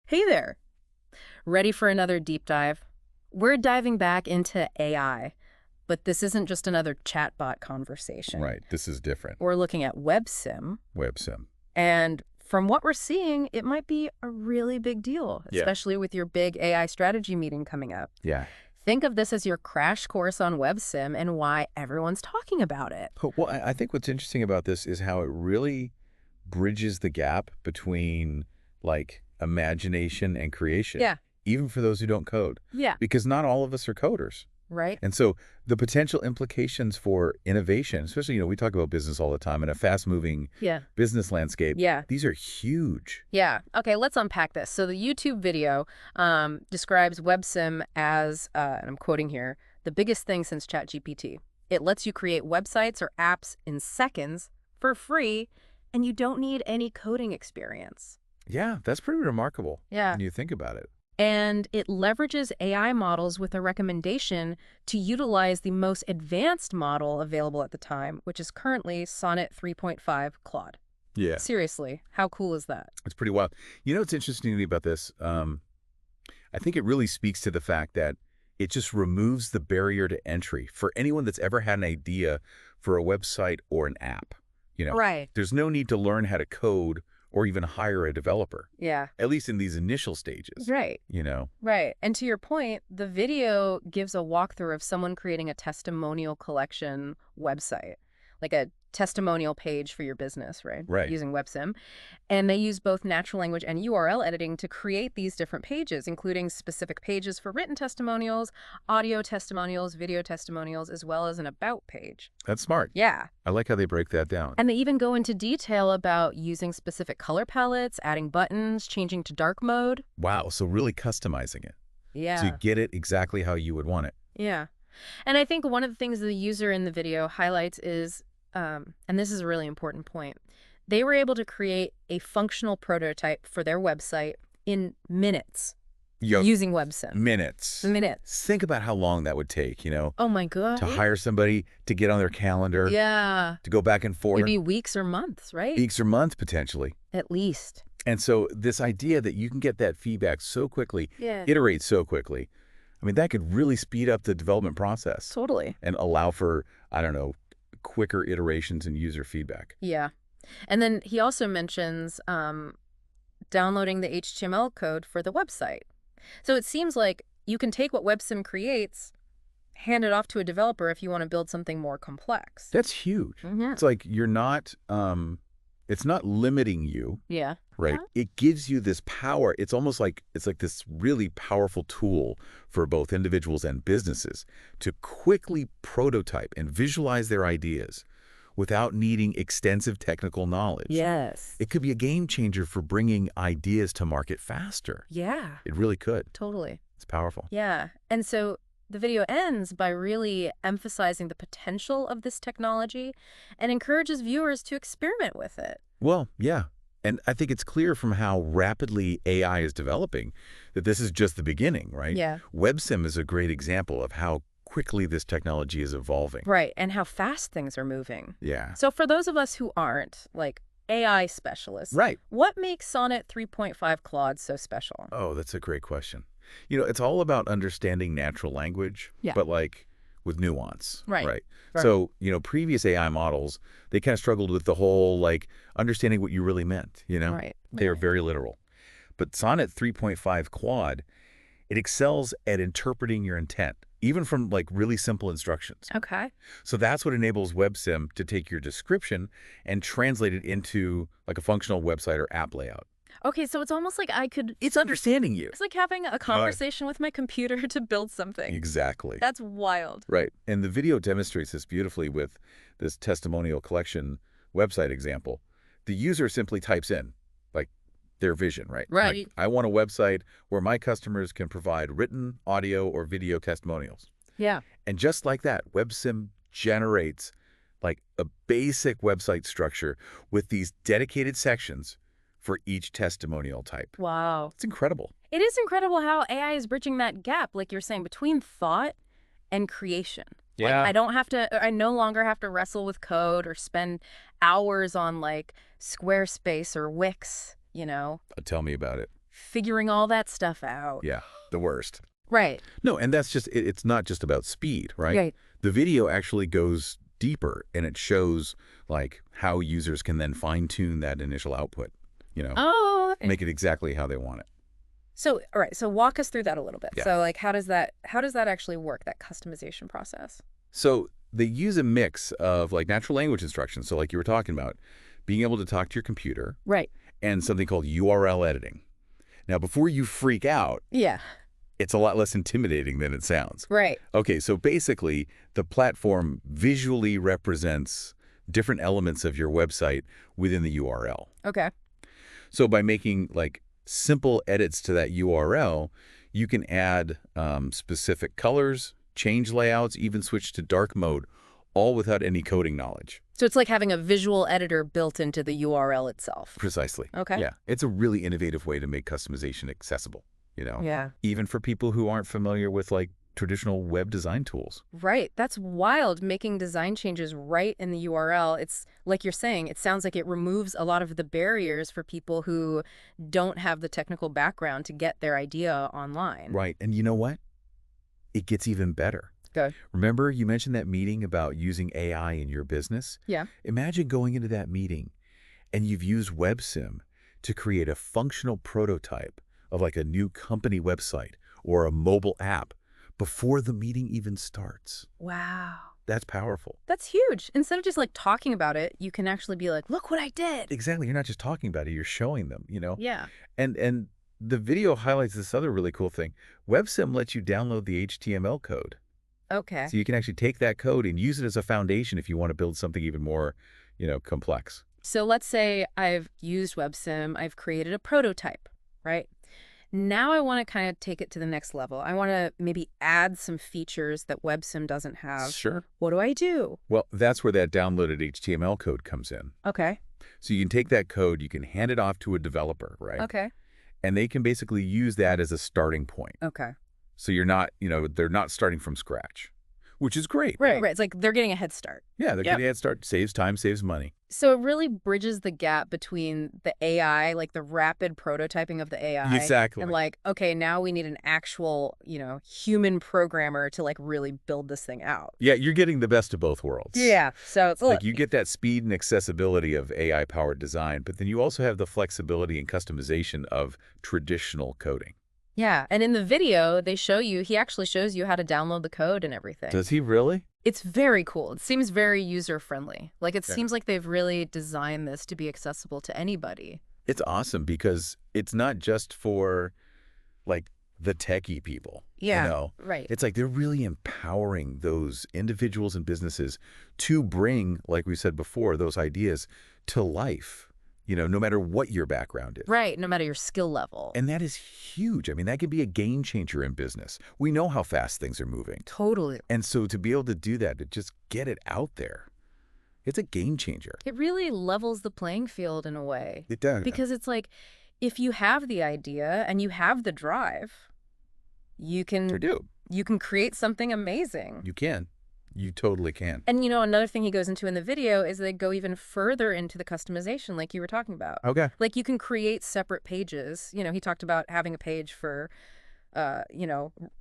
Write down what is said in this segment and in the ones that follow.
Hey there. Ready for another deep dive? We're diving back into AI, but this isn't just another chatbot conversation. Right. This is different. We're looking at WebSim, WebSim. and from what we're seeing, it might be a really big deal, Yeah. especially with your big AI strategy meeting coming up. Yeah. Think of this as your crash course on WebSim and why everyone's talking about it. Well, I think what's interesting about this is how it really bridges the gap between like imagination and creation, Yeah, even for those who don't code, yeah, because not all of us are coders. right? And so the potential implications for innovation, especially, we talk about business all the time in a fast-moving Yeah, business landscape. yeah. These are huge. Yeah. Okay, let's unpack this. So the YouTube video describes WebSim as, and I'm quoting here, the biggest thing since ChatGPT. It lets you create websites or apps in seconds for free, and you don't need any coding experience. Yeah, that's pretty remarkable Yeah. when you think about it. And it leverages AI models with a recommendation to utilize the most advanced model available at the time, which is currently Sonnet 3.5 Claude. Yeah. Seriously, how cool is that? It's pretty wild. What's interesting to me about this? I think it really speaks to the fact that it just removes the barrier to entry for anyone that's ever had an idea for a website or an app. Right. There's no need to learn how to code or even hire a developer, Yeah. at least in these initial stages. Right. Right. And to your point, the video gives a walkthrough of someone creating a testimonial collection website, like a testimonial page for your business, right? Right. Using WebSim. And they use both natural language and URL editing to create these different pages, including specific pages for written testimonials, audio testimonials, video testimonials, as well as an about page. That's smart. Yeah. I like how they break that down. And they even go into detail about using specific color palettes, adding buttons, changing to dark mode. Wow. So really customizing it. Yeah. So you get it exactly how you would want it. Yeah. And I think one of the things the user in the video highlights is, and this is a really important point, they were able to create a functional prototype for their website in minutes using WebSim. Minutes. Minutes. Think about how long that would take, Oh my God. to hire somebody, to get on their calendar, Yeah. to go back and forth. Maybe weeks or months, right? Weeks or months, potentially. At least. And so this idea that you can get that feedback so quickly, Yeah. iterate so quickly, that could really speed up the development process Totally. and allow for, I don't know, quicker iterations and user feedback. Yeah. And then he also mentions downloading the HTML code for the website. So it seems like you can take what WebSim creates, hand it off to a developer if you want to build something more complex. That's huge. Yeah. It's like you're not, it's not limiting you, Yeah. right? Uh-huh. It gives you this power. It's almost like it's like this really powerful tool for both individuals and businesses to quickly prototype and visualize their ideas without needing extensive technical knowledge. Yes. It could be a game changer for bringing ideas to market faster. Yeah. It really could. Totally. It's powerful. Yeah. And so the video ends by really emphasizing the potential of this technology and encourages viewers to experiment with it. Well, yeah. And I think it's clear from how rapidly AI is developing that this is just the beginning, right? Yeah. WebSim is a great example of how quickly this technology is evolving. Right. And how fast things are moving. Yeah. So for those of us who aren't, like, AI specialists, Right. what makes Sonnet 3.5 Claude so special? Oh, that's a great question. It's all about understanding natural language, Yeah. but like with nuance. Right. Right. Right. So, previous AI models, they kind of struggled with the whole like understanding what you really meant, Right. They are very literal. But Sonnet 3.5 Claude, it excels at interpreting your intent, even from like really simple instructions. Okay. So that's what enables WebSim to take your description and translate it into like a functional website or app layout. Okay, so it's almost like It's understanding you. it's like having a conversation with my computer to build something. Exactly. That's wild. Right. And the video demonstrates this beautifully with this testimonial collection website example. The user simply types in like their vision, right? Right. Like, I want a website where my customers can provide written, audio, or video testimonials. Yeah. And just like that, WebSim generates like a basic website structure with these dedicated sections for each testimonial type. Wow. It's incredible. It is incredible how AI is bridging that gap, like you're saying, between thought and creation. Yeah. Like, I no longer have to wrestle with code or spend hours on like Squarespace or Wix, Tell me about it. figuring all that stuff out. Yeah, the worst. Right. No, and that's just, it's not just about speed, right? Right. The video actually goes deeper, and it shows like how users can then fine-tune that initial output, Oh, okay. make it exactly how they want it. So, all right. So walk us through that a little bit. Yeah. So like, how does that actually work, that customization process? So they use a mix of like natural language instructions. So like you were talking about, being able to talk to your computer Right. and something called URL editing. Now, before you freak out, Yeah. it's a lot less intimidating than it sounds. Right. Okay, so basically, the platform visually represents different elements of your website within the URL. Okay. So by making like simple edits to that URL, you can add specific colors, change layouts, even switch to dark mode, all without any coding knowledge. So it's like having a visual editor built into the URL itself. Precisely. Okay. Yeah, it's a really innovative way to make customization accessible, Yeah. even for people who aren't familiar with like traditional web design tools. Right. That's wild, making design changes right in the URL. It's like you're saying, it sounds like it removes a lot of the barriers for people who don't have the technical background to get their idea online. Right, and you know what? It gets even better. Good. Remember you mentioned that meeting about using AI in your business? Yeah. Imagine going into that meeting and you've used WebSim to create a functional prototype of like a new company website or a mobile app before the meeting even starts. Wow. That's powerful. That's huge. Instead of just like talking about it, you can actually be like, look what I did. Exactly. You're not just talking about it, you're showing them, Yeah. And the video highlights this other really cool thing. WebSim lets you download the HTML code. Okay. So you can actually take that code and use it as a foundation if you want to build something even more, complex. So let's say I've used WebSim, I've created a prototype, right? Now I want to kind of take it to the next level. I want to maybe add some features that WebSim doesn't have. Sure. What do I do? Well, that's where that downloaded HTML code comes in. Okay. So you can take that code, you can hand it off to a developer, right? Okay. And they can basically use that as a starting point. Okay. So you're not, they're not starting from scratch, which is great. Right. It's like they're getting a head start. Yeah, they're getting a head start, saves time, saves money. So it really bridges the gap between the AI, like the rapid prototyping of the AI. Exactly. And like, okay, now we need an actual, human programmer to like really build this thing out. Yeah, you're getting the best of both worlds. Yeah. So it's Like you get that speed and accessibility of AI-powered design, but then you also have the flexibility and customization of traditional coding. yeah. And in the video, he actually shows you how to download the code and everything. Does he really? It's very cool. It seems very user-friendly. Like it Yeah. seems like they've really designed this to be accessible to anybody. It's awesome because it's not just for like the techie people. Right. It's like they're really empowering those individuals and businesses to bring, like we said before, those ideas to life, no matter what your background is. Right. No matter your skill level. And that is huge. I mean, that could be a game changer in business. We know how fast things are moving. Totally. And so to be able to do that, to just get it out there, it's a game changer. It really levels the playing field in a way. It does. Because it's like, if you have the idea and you have the drive, you can create something amazing. You can. You totally can. And another thing he goes into in the video is they go even further into the customization like you were talking about. Okay. Like you can create separate pages. He talked about having a page for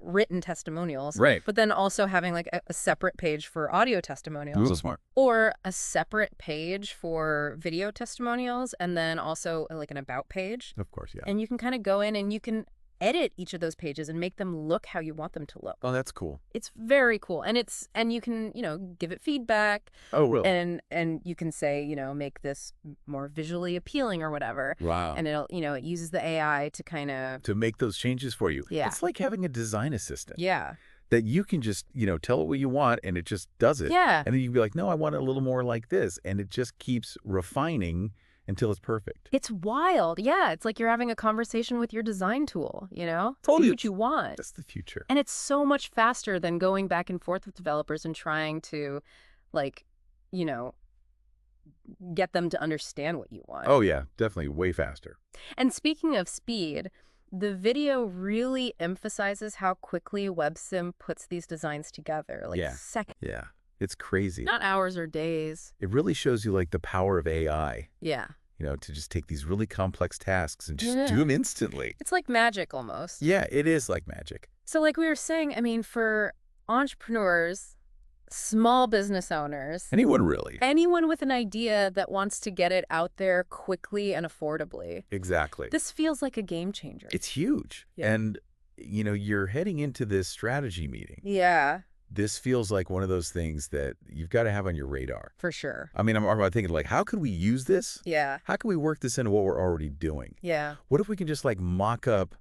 written testimonials. Right. But then also having like a separate page for audio testimonials. So smart. Or a separate page for video testimonials, and then also like an about page. Of course, yeah. And you can kind of go in and you can edit each of those pages and make them look how you want them to look. Oh, that's cool. It's very cool. And you can, give it feedback. Oh, really? And you can say, make this more visually appealing or whatever. Wow. And it'll, it uses the AI to kind of To make those changes for you. Yeah. It's like having a design assistant. Yeah. That you can just, tell it what you want and it just does it. Yeah. And then you can be like, no, I want it a little more like this. And it just keeps refining until it's perfect. It's wild. Yeah. It's like you're having a conversation with your design tool, Totally. See what you want. That's the future. And it's so much faster than going back and forth with developers and trying to, like, get them to understand what you want. Oh, yeah. Definitely way faster. And speaking of speed, the video really emphasizes how quickly WebSim puts these designs together. Like seconds. Yeah. It's crazy. Not hours or days. It really shows you like the power of AI. Yeah. to just take these really complex tasks and just do Yeah. them instantly. It's like magic almost. Yeah, it is like magic. So like we were saying, I mean, for entrepreneurs, small business owners, Anyone really. anyone with an idea that wants to get it out there quickly and affordably, Exactly. this feels like a game changer. It's huge. Yeah. And, you're heading into this strategy meeting. Yeah, This feels like one of those things that you've got to have on your radar. for sure. I mean, I'm thinking, like, how could we use this? Yeah, How can we work this into what we're already doing? yeah, What if we can just, like, mock up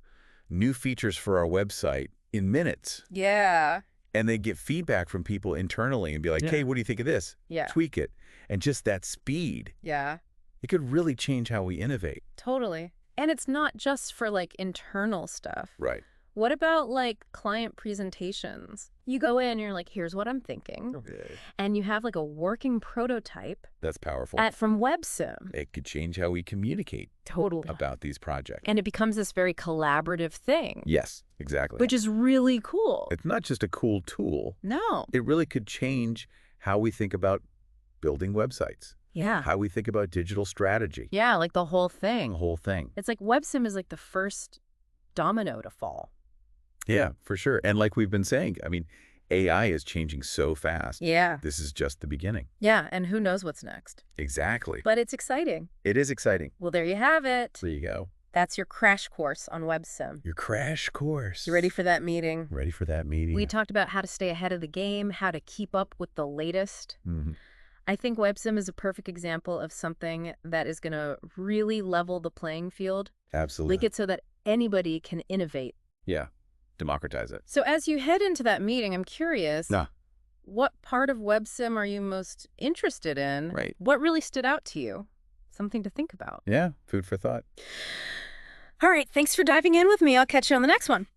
new features for our website in minutes yeah, and then get feedback from people internally and be like, Yeah. hey, what do you think of this? yeah, Tweak it. And just that speed, yeah, it could really change how we innovate. totally. And it's not just for like internal stuff. Right. What about like client presentations? You go in, you're like, here's what I'm thinking. And you have like a working prototype That's powerful. from WebSim. It could change how we communicate Totally. about these projects. And it becomes this very collaborative thing, Yes, exactly. which is really cool. It's not just a cool tool. No. It really could change how we think about building websites, Yeah. how we think about digital strategy, Yeah, like the whole the thing. whole thing. It's like WebSim is like the first domino to fall. Yeah, for sure. And like we've been saying, I mean, AI is changing so fast. Yeah. This is just the beginning. Yeah, and who knows what's next. Exactly. But it's exciting. It is exciting. Well, there you have it. There you go. That's your crash course on WebSim. Your crash course. You ready for that meeting? Ready for that meeting? We talked about how to stay ahead of the game, how to keep up with the latest. Mhm. I think WebSim is a perfect example of something that is going to really level the playing field, Absolutely. make it so that anybody can innovate. Yeah. Democratize it. So as you head into that meeting, I'm curious, Nah. what part of WebSim are you most interested in? Right. What really stood out to you? Something to think about. Yeah. Food for thought. All right, thanks for diving in with me. I'll catch you on the next one.